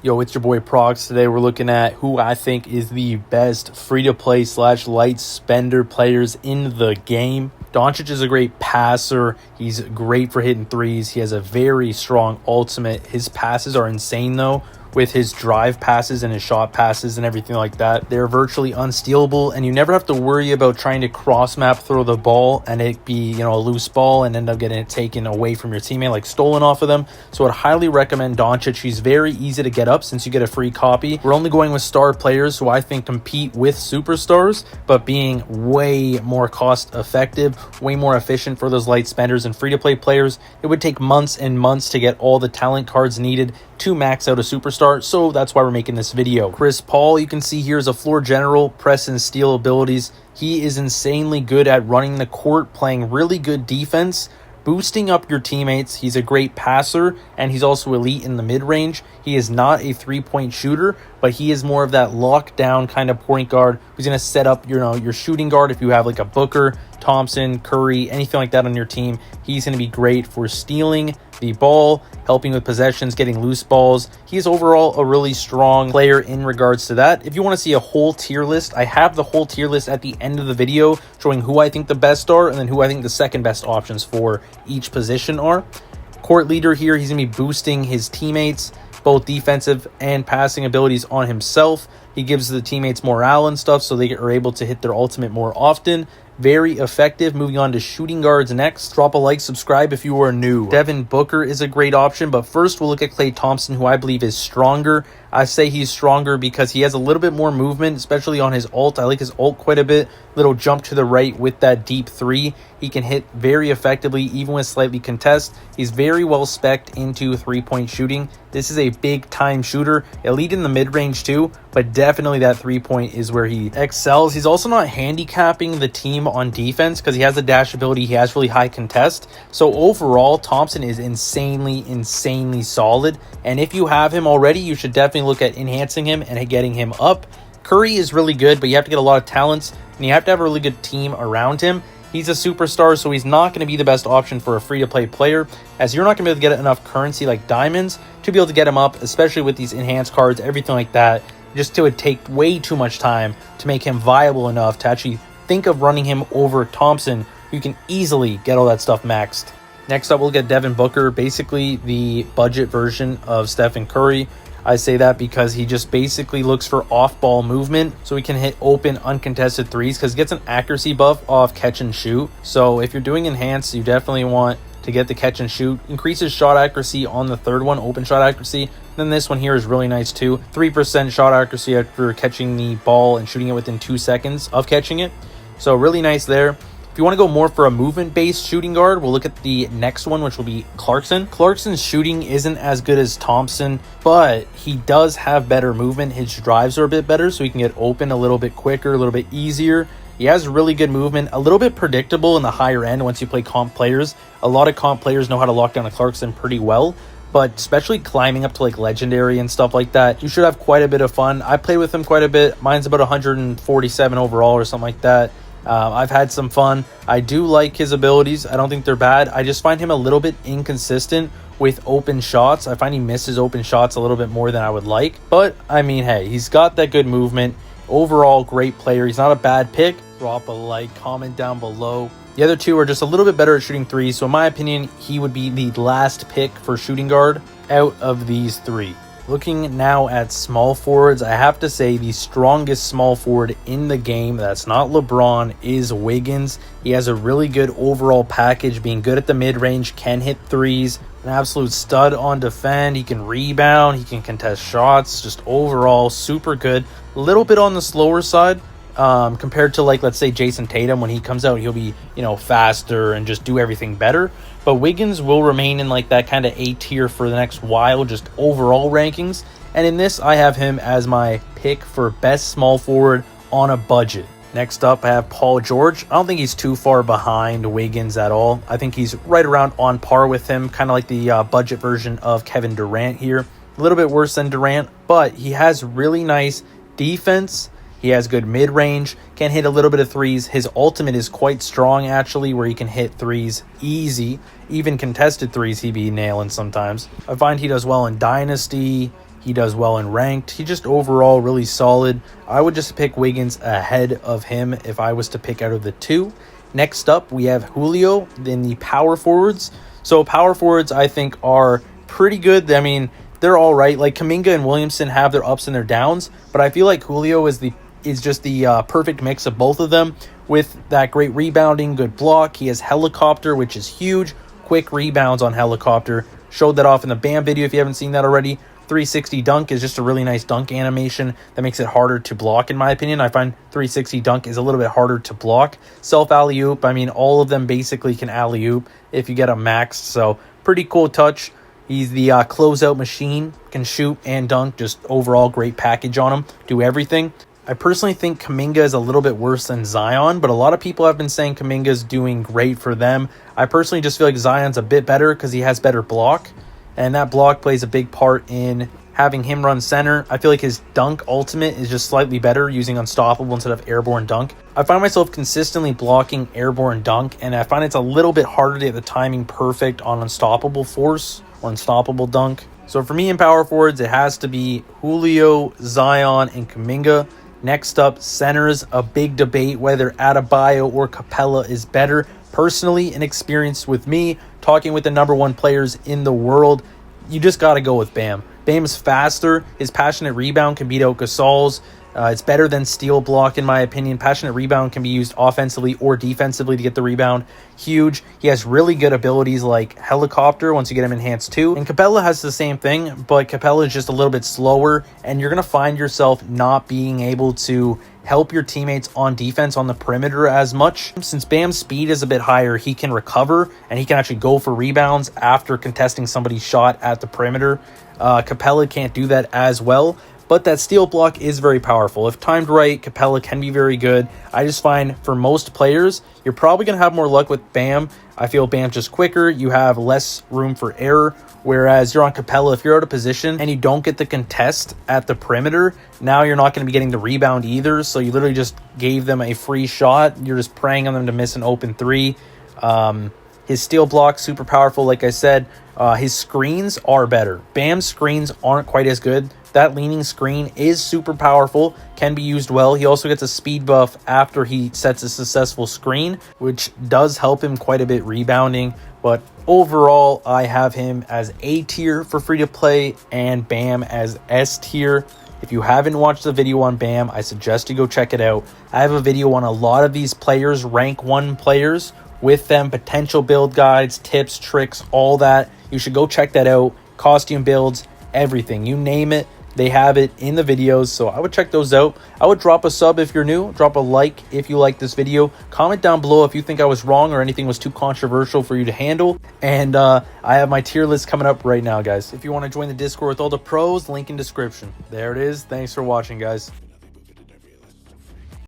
Yo, it's your boy Prox. Today we're looking at who I think is the best free-to-play / light spender players in the game. Doncic is a great passer. He's great for hitting threes. He has a very strong ultimate. His passes are insane though, with his drive passes and his shot passes and everything like that. They're virtually unstealable, and you never have to worry about trying to cross-map throw the ball and it be, a loose ball and end up getting it taken away from your teammate, like stolen off of them. So I'd highly recommend Doncic. He's very easy to get up since you get a free copy. We're only going with star players who I think compete with superstars, but being way more cost-effective, way more efficient for those light spenders and free-to-play players. It would take months and months to get all the talent cards needed to max out a superstar, so that's why we're making this video. Chris Paul, you can see here, is a floor general, press and steal abilities. He is insanely good at running the court, playing really good defense, boosting up your teammates. He's a great passer, and he's also elite in the mid-range. He is not a three-point shooter, but he is more of that lockdown kind of point guard who's going to set up your shooting guard. If you have like a Booker, Thompson, Curry, anything like that on your team, he's going to be great for stealing the ball, helping with possessions, getting loose balls. He's overall a really strong player in regards to that. If you want to see a whole tier list, I have the whole tier list at the end of the video showing who I think the best are and then who I think the second best options for each position are. Court leader here, he's going to be boosting his teammates, both defensive and passing abilities on himself. He gives the teammates morale and stuff so they are able to hit their ultimate more often. Very effective. Moving on to shooting guards next. Drop a like, subscribe if you are new. Devin Booker is a great option, but first we'll look at Klay Thompson, who I believe is stronger. I say he's stronger because he has a little bit more movement, especially on his ult. I like his ult quite a bit. Little jump to the right with that deep three. He can hit very effectively, even with slightly contest. He's very well spec'd into three-point shooting. This is a big-time shooter. Elite in the mid-range too, but definitely that three-point is where he excels. He's also not handicapping the team on defense because he has the dash ability. He has really high contest. So overall, Thompson is insanely solid. And if you have him already, you should definitely look at enhancing him and getting him up. Curry is really good, but you have to get a lot of talents, and you have to have a really good team around him. He's a superstar, so he's not going to be the best option for a free-to-play player, as you're not going to be able to get enough currency like diamonds to be able to get him up, especially with these enhanced cards, everything like that. Just it would take way too much time to make him viable enough to actually think of running him over Thompson. You can easily get all that stuff maxed. Next up, we'll get Devin Booker, basically the budget version of Stephen Curry. I say that because he just basically looks for off-ball movement, so he can hit open, uncontested threes because he gets an accuracy buff off catch and shoot. So if you're doing enhanced, you definitely want to get the catch and shoot. Increases shot accuracy on the third one, open shot accuracy. Then this one here is really nice too. 3% shot accuracy after catching the ball and shooting it within 2 seconds of catching it. So really nice there. If you want to go more for a movement-based shooting guard, we'll look at the next one, which will be Clarkson. Clarkson's shooting isn't as good as Thompson, but he does have better movement. His drives are a bit better, so he can get open a little bit quicker, a little bit easier. He has really good movement, a little bit predictable in the higher end once you play comp players. A lot of comp players know how to lock down a Clarkson pretty well, but especially climbing up to like legendary and stuff like that, you should have quite a bit of fun. I played with him quite a bit. Mine's about 147 overall or something like that. I've had some fun. I do like his abilities. I don't think they're bad. I just find him a little bit inconsistent with open shots. I find he misses open shots a little bit more than I would like. But, I mean, hey, he's got that good movement. Overall, great player. He's not a bad pick. Drop a like, comment down below. The other two are just a little bit better at shooting threes. So, in my opinion, he would be the last pick for shooting guard out of these three. Looking now at small forwards, I have to say the strongest small forward in the game that's not LeBron is Wiggins. He has a really good overall package, being good at the mid-range, can hit threes, an absolute stud on defend. He can rebound, he can contest shots, just overall super good. A little bit on the slower side compared to, like, let's say Jason Tatum. When he comes out, he'll be, faster and just do everything better. But Wiggins will remain in like that kind of A tier for the next while, just overall rankings. And in this, I have him as my pick for best small forward on a budget. Next up, I have Paul George. I don't think he's too far behind Wiggins at all. I think he's right around on par with him, kind of like the budget version of Kevin Durant here. A little bit worse than Durant, but he has really nice defense. He has good mid-range, can hit a little bit of threes. His ultimate is quite strong, actually, where he can hit threes easy. Even contested threes, he be nailing sometimes. I find he does well in Dynasty. He does well in ranked. He just overall really solid. I would just pick Wiggins ahead of him if I was to pick out of the two. Next up, we have Julio in the power forwards. So power forwards, I think, are pretty good. I mean, they're all right. Like Kuminga and Williamson have their ups and their downs, but I feel like Julio is just the perfect mix of both of them with that great rebounding, good block. He has helicopter, which is huge. Quick rebounds on helicopter. Showed that off in the Bam video if you haven't seen that already. 360 dunk is just a really nice dunk animation that makes it harder to block, in my opinion. I find 360 dunk is a little bit harder to block. Self alley-oop, I mean, all of them basically can alley-oop if you get them maxed. So pretty cool touch. He's the closeout machine, can shoot and dunk, just overall great package on him, do everything. I personally think Kuminga is a little bit worse than Zion, but a lot of people have been saying Kuminga is doing great for them. I personally just feel like Zion's a bit better because he has better block, and that block plays a big part in having him run center. I feel like his dunk ultimate is just slightly better using unstoppable instead of airborne dunk. I find myself consistently blocking airborne dunk, and I find it's a little bit harder to get the timing perfect on unstoppable force or unstoppable dunk. So for me in power forwards, it has to be Julio, Zion, and Kuminga. Next up, centers, a big debate whether Adebayo or Capella is better. Personally, an experience with me, talking with the number one players in the world, you just got to go with Bam. Bam's faster. His passionate rebound can beat out Gasol's. It's better than steal block, in my opinion. Passionate rebound can be used offensively or defensively to get the rebound. Huge. He has really good abilities like helicopter once you get him enhanced too. And Capella has the same thing, but Capella is just a little bit slower, and you're going to find yourself not being able to help your teammates on defense on the perimeter as much. Since Bam's speed is a bit higher, he can recover, and he can actually go for rebounds after contesting somebody's shot at the perimeter. Capella can't do that as well. But that steal block is very powerful. If timed right, Capella can be very good. I just find for most players, you're probably going to have more luck with Bam. I feel Bam's just quicker. You have less room for error. Whereas you're on Capella, if you're out of position and you don't get the contest at the perimeter, now you're not going to be getting the rebound either. So you literally just gave them a free shot. You're just preying on them to miss an open three. His steal block, super powerful, like I said. His screens are better. Bam's screens aren't quite as good. That leaning screen is super powerful, can be used well. He also gets a speed buff after he sets a successful screen, which does help him quite a bit rebounding. But overall, I have him as A tier for free to play and Bam as S tier. If you haven't watched the video on Bam, I suggest you go check it out. I have a video on a lot of these players, rank 1 players, with them, potential build guides, tips, tricks, all that. You should go check that out. Costume builds, everything, you name it, they have it in the videos, so I would check those out. I would drop a sub if you're new, drop a like if you like this video, comment down below if you think I was wrong or anything was too controversial for you to handle, and I have my tier list coming up right now, guys. If you want to join the Discord with all the pros, link in description. There it is. Thanks for watching, guys.